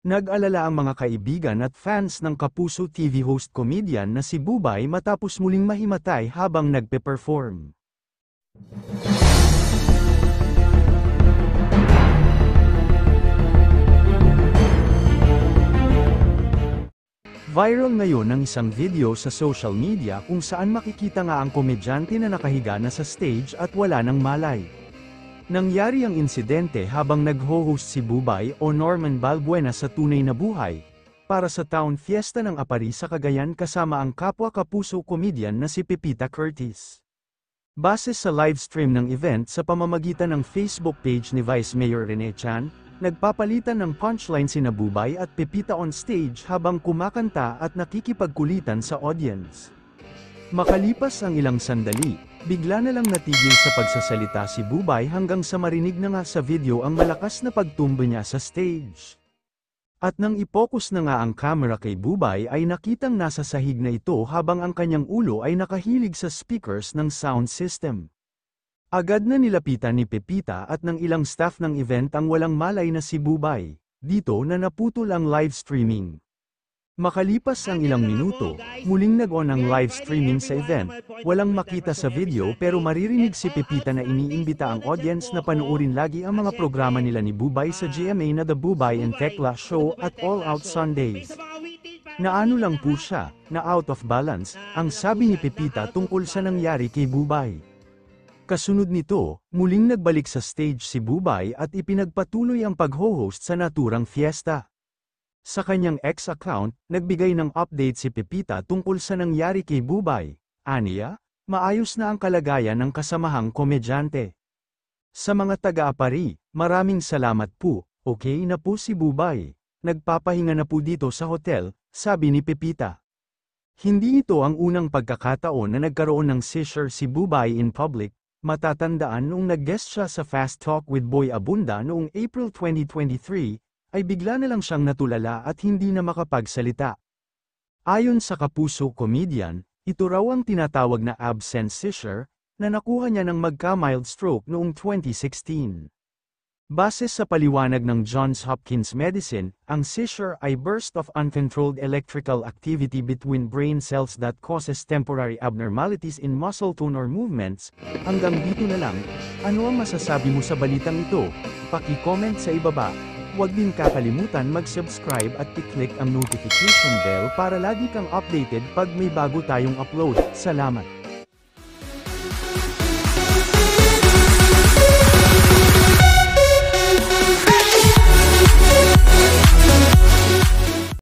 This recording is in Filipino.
Nag-alala ang mga kaibigan at fans ng Kapuso TV host comedian na si Bubay matapos muling mahimatay habang nagpe-perform. Viral ngayon ang isang video sa social media kung saan makikita nga ang komedyante na nakahiga na sa stage at wala ng malay. Nangyari ang insidente habang nag-ho-host si Bubay o Norman Balbuena sa Tunay na Buhay, para sa Town Fiesta ng Apari sa Cagayan kasama ang kapwa Kapuso comedian na si Pepita Curtis. Base sa livestream ng event sa pamamagitan ng Facebook page ni Vice Mayor Rene Chan, nagpapalitan ng punchline sina Bubay at Pepita on stage habang kumakanta at nakikipagkulitan sa audience. Makalipas ang ilang sandali, bigla na lang natigil sa pagsasalita si Bubay hanggang sa marinig na nga sa video ang malakas na pagtumba niya sa stage. At nang ipokus na nga ang camera kay Bubay ay nakitang nasa sahig na ito habang ang kanyang ulo ay nakahilig sa speakers ng sound system. Agad na nilapitan ni Pepita at ng ilang staff ng event ang walang malay na si Bubay. Dito na naputol ang live streaming. Makalipas ang ilang minuto, muling nag-on ang live streaming sa event. Walang makita sa video pero maririnig si Pepita na iniimbita ang audience na panoorin lagi ang mga programa nila ni Bubay sa GMA na The Bubay and Tekla Show at All Out Sundays. Naano lang po siya, na out of balance, ang sabi ni Pepita tungkol sa nangyari kay Bubay. Kasunod nito, muling nagbalik sa stage si Bubay at ipinagpatuloy ang pag-ho-host sa naturang fiesta. Sa kanyang X account, nagbigay ng update si Pepita tungkol sa nangyari kay Bubay. Aniya, maayos na ang kalagayan ng kasamahang komedyante. Sa mga taga-Apari, maraming salamat po, okay na po si Bubay. Nagpapahinga na po dito sa hotel, sabi ni Pepita. Hindi ito ang unang pagkakataon na nagkaroon ng seizure si Bubay in public. Matatandaan noong nag-guest siya sa Fast Talk with Boy Abunda noong April 2023, ay bigla na lang siyang natulala at hindi na makapagsalita. Ayon sa Kapuso comedian, ito raw ang tinatawag na absence seizure, na nakuha niya ng magka-mild stroke noong 2016. Base sa paliwanag ng Johns Hopkins Medicine, ang seizure ay burst of uncontrolled electrical activity between brain cells that causes temporary abnormalities in muscle tone or movements. Hanggang dito na lang, ano ang masasabi mo sa balitang ito? Paki-comment sa ibaba. Huwag din kakalimutan mag-subscribe at i-click ang notification bell para lagi kang updated pag may bago tayong upload. Salamat!